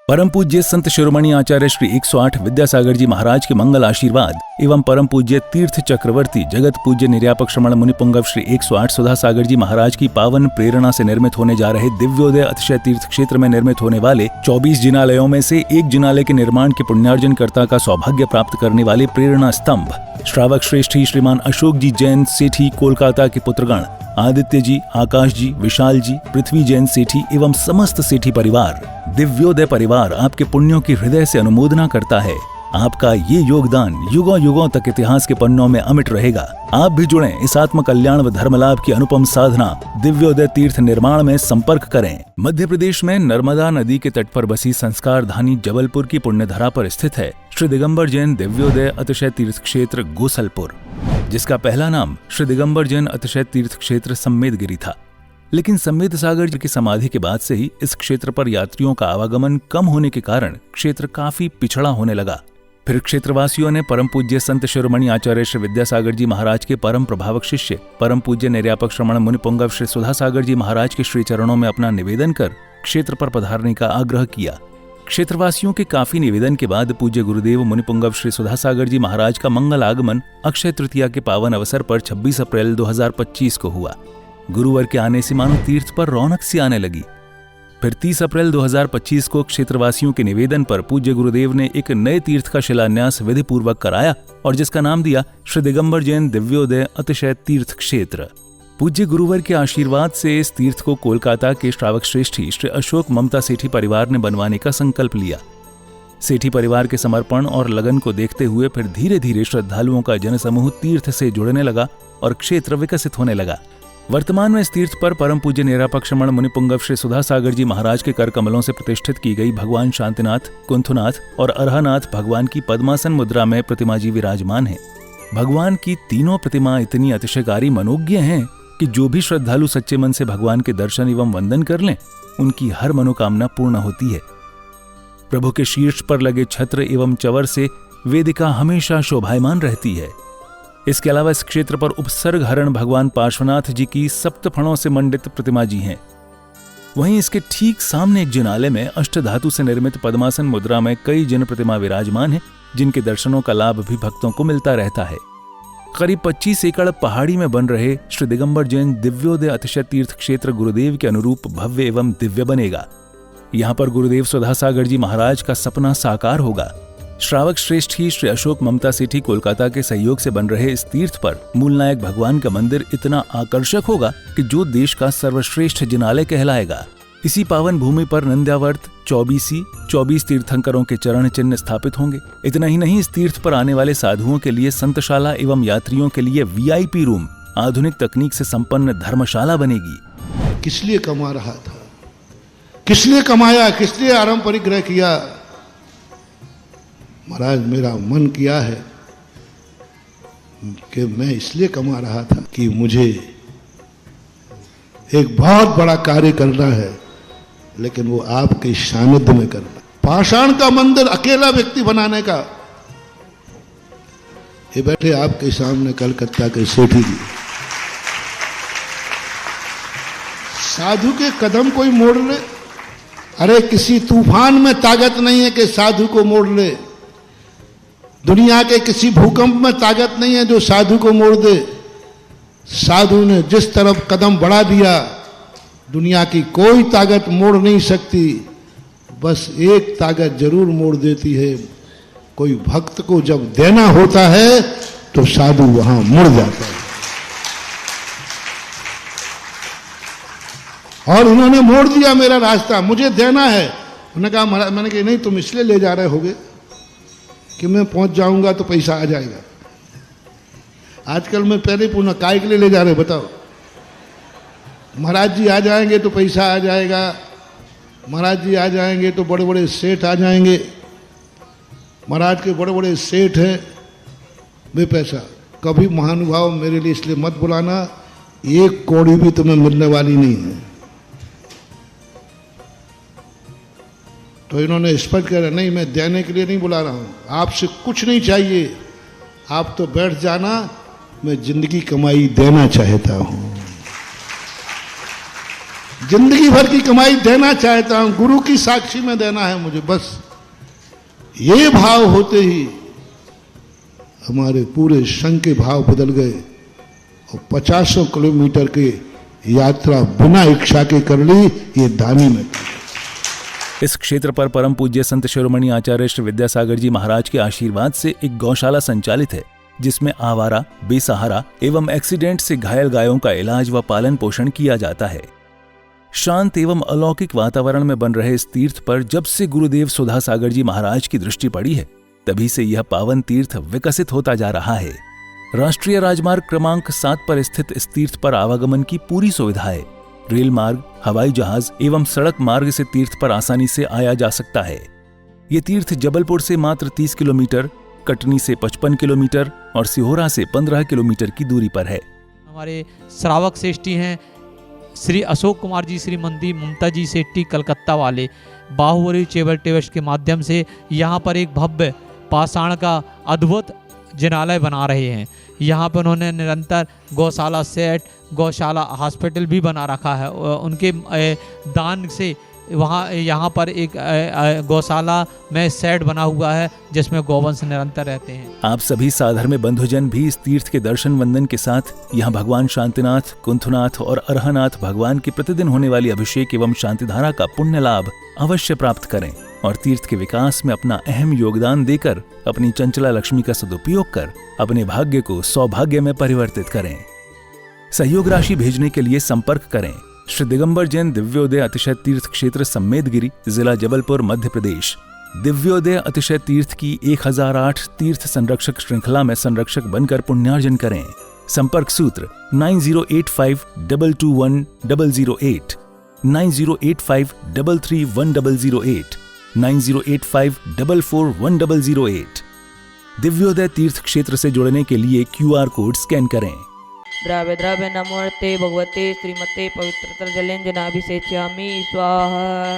परम पूज्य संत शिरोमणि आचार्य श्री 108 विद्यासागर जी महाराज के मंगल आशीर्वाद एवं परम पूज्य तीर्थ चक्रवर्ती जगत पूज्य निर्यापक श्रमण मुनिपुंगव श्री 108 सुधा सागर जी महाराज की पावन प्रेरणा से निर्मित होने जा रहे दिव्योदय अतिशय तीर्थ क्षेत्र में निर्मित होने वाले 24 जिनालयों में से एक जिनालय के निर्माण के पुण्यार्जन कर्ता का सौभाग्य प्राप्त करने वाले प्रेरणा स्तंभ श्रावक श्रेष्ठी श्रीमान अशोक जी जैन सेठी कोलकाता के पुत्रगण आदित्य जी, आकाश जी, विशाल जी, पृथ्वी जैन सेठी एवं समस्त सेठी परिवार, दिव्योदय परिवार आपके पुण्यों की हृदय से अनुमोदना करता है। आपका ये योगदान युगों युगों तक इतिहास के पन्नों में अमिट रहेगा। आप भी जुड़ें इस आत्म कल्याण व धर्म लाभ की अनुपम साधना दिव्योदय तीर्थ निर्माण में संपर्क करें। मध्य प्रदेश में नर्मदा नदी के तट पर बसी संस्कार धानी जबलपुर की पुण्यधरा पर स्थित है श्री दिगंबर जैन दिव्योदय अतिशय तीर्थ क्षेत्र गोसलपुर, जिसका पहला नाम श्री दिगंबर जैन अतिशय तीर्थ क्षेत्र सम्मेदगिरी था। लेकिन सम्मेद सागर जी की समाधि के बाद से ही इस क्षेत्र पर यात्रियों का आवागमन कम होने के कारण क्षेत्र काफी पिछड़ा होने लगा। फिर क्षेत्रवासियों ने परम पूज्य संत शिरोमणि आचार्य श्री विद्यासागर जी महाराज के परम प्रभावक शिष्य परम पूज्य निर्यापक श्रमण मुनिपुंगव श्री सुधा सागर जी महाराज के श्री चरणों में अपना निवेदन कर क्षेत्र पर पधारने का आग्रह किया। क्षेत्रवासियों के काफी निवेदन के बाद पूज्य गुरुदेव मुनिपुंगव श्री सुधा सागर जी महाराज का मंगल आगमन अक्षय तृतीया के पावन अवसर पर 26 अप्रैल 2025 को हुआ। गुरुवार के आने से मानो तीर्थ पर रौनक सी आने लगी। फिर 30 अप्रैल 2025 को क्षेत्रवासियों के निवेदन पर पूज्य गुरुदेव ने एक नए तीर्थ का शिलान्यास विधि पूर्वक कराया और जिसका नाम दिया श्री दिगंबर जैन दिव्योदय अतिशय तीर्थ क्षेत्र। पूज्य गुरुवर के आशीर्वाद से इस तीर्थ को कोलकाता के श्रावक श्रेष्ठी श्री अशोक ममता सेठी परिवार ने बनवाने का संकल्प लिया। सेठी परिवार के समर्पण और लगन को देखते हुए फिर धीरे धीरे श्रद्धालुओं का जनसमूह तीर्थ से जुड़ने लगा और क्षेत्र विकसित होने लगा। वर्तमान में इस तीर्थ पर परम पूज्य निर्यापक श्रमण मुनिपुंगव श्री सुधा सागर जी महाराज के कर कमलों से प्रतिष्ठित की गई भगवान शांतिनाथ, कुंथुनाथ और अरहनाथ भगवान की पद्मासन मुद्रा में प्रतिमा जी विराजमान है। भगवान की तीनों प्रतिमा इतनी अतिशयकारी मनोज्ञ हैं कि जो भी श्रद्धालु सच्चे मन से भगवान के दर्शन एवं वंदन कर लें, उनकी हर मनोकामना पूर्ण होती है। प्रभु के शीर्ष पर लगे छत्र एवं चवर से वेदिका हमेशा शोभायमान रहती है। इसके अलावा इस क्षेत्र पर उपसर्ग हरण भगवान पार्श्वनाथ जी की सप्तफणों से मंडित प्रतिमा जी हैं। वहीं इसके ठीक सामने एक जिनालय में अष्टधातु से निर्मित पद्मासन मुद्रा में कई जिन प्रतिमा विराजमान हैं, जिनके दर्शनों का लाभ भी भक्तों को मिलता रहता है। करीब 25 एकड़ पहाड़ी में बन रहे श्री दिगंबर जैन दिव्योदय अतिशय तीर्थ क्षेत्र गुरुदेव के अनुरूप भव्य एवं दिव्य बनेगा। यहाँ पर गुरुदेव सुधा सागर जी महाराज का सपना साकार होगा। श्रावक श्रेष्ठी श्री अशोक ममता सेठी कोलकाता के सहयोग से बन रहे इस तीर्थ पर मूलनायक भगवान का मंदिर इतना आकर्षक होगा कि जो देश का सर्वश्रेष्ठ जिनालय कहलाएगा। इसी पावन भूमि पर नंद्यावर्त 24 तीर्थंकरों के चरण चिन्ह स्थापित होंगे। इतना ही नहीं, इस तीर्थ पर आने वाले साधुओं के लिए संतशाला एवं यात्रियों के लिए VIP रूम, आधुनिक तकनीक से संपन्न धर्मशाला बनेगी। किस लिए कमा रहा था, किस लिए कमाया, किस लिए आराम परिग्रह किया? महाराज मेरा मन किया है कि मैं इसलिए कमा रहा था कि मुझे एक बहुत बड़ा कार्य करना है, लेकिन वो आपके सानिध्य में करना। पाषाण का मंदिर अकेला व्यक्ति बनाने का। ये बैठे आपके सामने कलकत्ता के सेठी जी, साधु के कदम कोई मोड़ ले। अरे किसी तूफान में ताकत नहीं है कि साधु को मोड़ ले। दुनिया के किसी भूकंप में ताकत नहीं है जो साधु को मोड़ दे। साधु ने जिस तरफ कदम बढ़ा दिया, दुनिया की कोई ताकत मोड़ नहीं सकती। बस एक ताकत जरूर मोड़ देती है, कोई भक्त को जब देना होता है तो साधु वहां मुड़ जाता है। और उन्होंने मोड़ दिया मेरा रास्ता, मुझे देना है। उन्होंने कहा महाराज, मैंने कहा नहीं, तुम इसलिए ले जा रहे होगे कि मैं पहुंच जाऊंगा तो पैसा आ जाएगा। आजकल मैं पहले पूछना काय के लिए ले जा रहे बताओ? महाराज जी आ जाएंगे तो पैसा आ जाएगा, महाराज जी आ जाएंगे तो बड़े बड़े सेठ आ जाएंगे, महाराज के बड़े बड़े सेठ हैं, वे पैसा। कभी महानुभाव मेरे लिए इसलिए मत बुलाना, एक कौड़ी भी तुम्हें मिलने वाली नहीं है। तो इन्होंने स्पष्ट कहा नहीं, मैं देने के लिए नहीं बुला रहा हूं, आपसे कुछ नहीं चाहिए, आप तो बैठ जाना, मैं जिंदगी कमाई देना चाहता हूं। जिंदगी भर की कमाई देना चाहता हूं, गुरु की साक्षी में देना है मुझे, बस ये भाव होते ही हमारे पूरे संघ के भाव बदल गए और 50 किलोमीटर की यात्रा बिना इच्छा के कर ली, ये दानी में। इस क्षेत्र पर परम पूज्य संत शिरोमणि आचार्य श्री विद्यासागर जी महाराज के आशीर्वाद से एक गौशाला संचालित है, जिसमें आवारा, बेसहारा एवं एक्सीडेंट से घायल गायों का इलाज व पालन पोषण किया जाता है। शांत एवं अलौकिक वातावरण में बन रहे इस तीर्थ पर जब से गुरुदेव सुधा सागर जी महाराज की दृष्टि पड़ी है, तभी से यह पावन तीर्थ विकसित होता जा रहा है। राष्ट्रीय राजमार्ग क्रमांक 7 पर स्थित इस तीर्थ पर आवागमन की पूरी सुविधा है। रेल मार्ग, हवाई जहाज एवं सड़क मार्ग से तीर्थ पर आसानी से आया जा सकता है। ये तीर्थ जबलपुर से मात्र 30 किलोमीटर, कटनी से 55 किलोमीटर और सिहोरा से 15 किलोमीटर की दूरी पर है। हमारे श्रावक श्रेष्ठी हैं श्री अशोक कुमार जी, श्रीमती ममता जी सेट्टी कलकत्ता वाले, बाहुबली चेबल टेवश के माध्यम से यहाँ पर एक भव्य पाषाण का अद्भुत जिनालय बना रहे हैं। यहाँ पर उन्होंने निरंतर गौशाला सेट, गौशाला हॉस्पिटल भी बना रखा है। उनके दान से वहाँ यहाँ पर एक गौशाला में सेट बना हुआ है जिसमें गौवंश निरंतर रहते हैं। आप सभी साधर्म्य बंधुजन भी इस तीर्थ के दर्शन वंदन के साथ यहाँ भगवान शांतिनाथ, कुंथनाथ और अरहनाथ भगवान की प्रतिदिन होने वाली अभिषेक एवं शांतिधारा का पुण्य लाभ अवश्य प्राप्त करें और तीर्थ के विकास में अपना अहम योगदान देकर अपनी चंचला लक्ष्मी का सदुपयोग कर अपने भाग्य को सौभाग्य में परिवर्तित करें। सहयोग राशि भेजने के लिए संपर्क करें श्री दिगंबर जैन दिव्योदय अतिशय तीर्थ क्षेत्र सम्मेदगिरी, जिला जबलपुर, मध्य प्रदेश। दिव्योदय अतिशय तीर्थ की 1008 तीर्थ संरक्षक श्रृंखला में संरक्षक बनकर पुण्यार्जन करें। संपर्क सूत्र 9085221008, 9085331008, 9085441008। दिव्योदय तीर्थ क्षेत्र से जुड़ने के लिए QR कोड स्कैन करें। द्रव्य द्रव्य नमोर्ते भगवते श्रीमते पवित्रतर जलेंजनाभिषेच्यामि स्वाहा।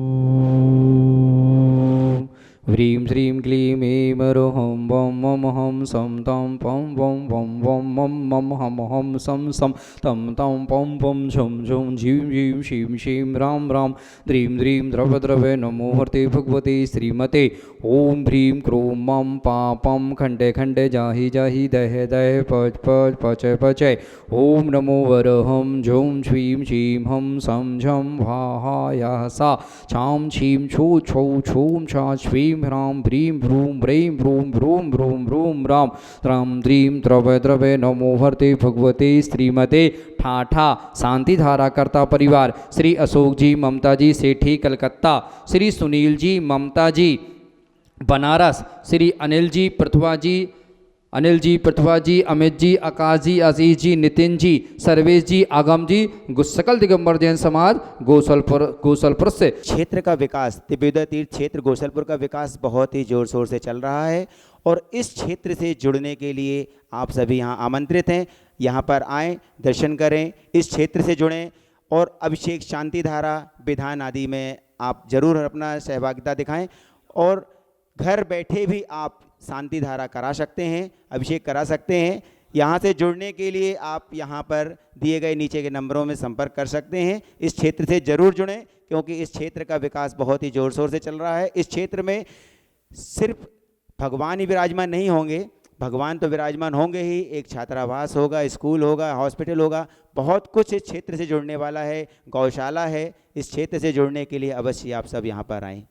ह्रीं श्रीं क्लीं ऐं ह्रौं वं मम हं सं तं पं वं वं वं मं मम हम हं सं सं तं तं पं पं झं झं झीं झीं शीं शीं रां रां द्रीं द्रीं द्रव द्रवे नमो हर्ते भगवते श्रीमते। ॐ ह्रीं क्रों मं पापं खण्डे खण्डे जाहि जाहि दहे दहे पच पच पचय पचय। ॐ नमो वरहं झं छ्वीं शीं हं सं झं भाहाया सा छां छीं छू छौ छूं छा छ्वीं ह्रां ह्रीं भ्रूं ह्रैं भ्रूं भ्रूं भ्रूं भ्रूं रां त्रां द्रीं द्रवे द्रवे नमो हर्ते भगवते श्रीमते। ठाठा शांतिधारा कर्ता परिवार श्री अशोक जी, ममता जी सेठी कलकत्ता, श्री सुनील जी, ममता जी बनारस, श्री अनिल जी पृथ्वा जी, अमित जी, आकाश जी, आशीष जी, नितिन जी, सर्वेश जी, आगम जी, सकल दिगंबर जैन समाज गोसलपुर से। क्षेत्र का विकास, दिव्योदय तीर्थ क्षेत्र गोसलपुर का विकास बहुत ही जोर शोर से चल रहा है और इस क्षेत्र से जुड़ने के लिए आप सभी यहाँ आमंत्रित हैं। यहाँ पर आएँ, दर्शन करें, इस क्षेत्र से जुड़ें और अभिषेक, शांतिधारा, विधान आदि में आप जरूर अपना सहभागिता दिखाएं और घर बैठे भी आप शांतिधारा करा सकते हैं, अभिषेक करा सकते हैं। यहाँ से जुड़ने के लिए आप यहाँ पर दिए गए नीचे के नंबरों में संपर्क कर सकते हैं। इस क्षेत्र से जरूर जुड़ें क्योंकि इस क्षेत्र का विकास बहुत ही ज़ोर शोर से चल रहा है। इस क्षेत्र में सिर्फ भगवान ही विराजमान नहीं होंगे, भगवान तो विराजमान होंगे ही, एक छात्रावास होगा, स्कूल होगा, हॉस्पिटल होगा, बहुत कुछ इस क्षेत्र से जुड़ने वाला है, गौशाला है। इस क्षेत्र से जुड़ने के लिए अवश्य आप सब यहाँ पर आएँ।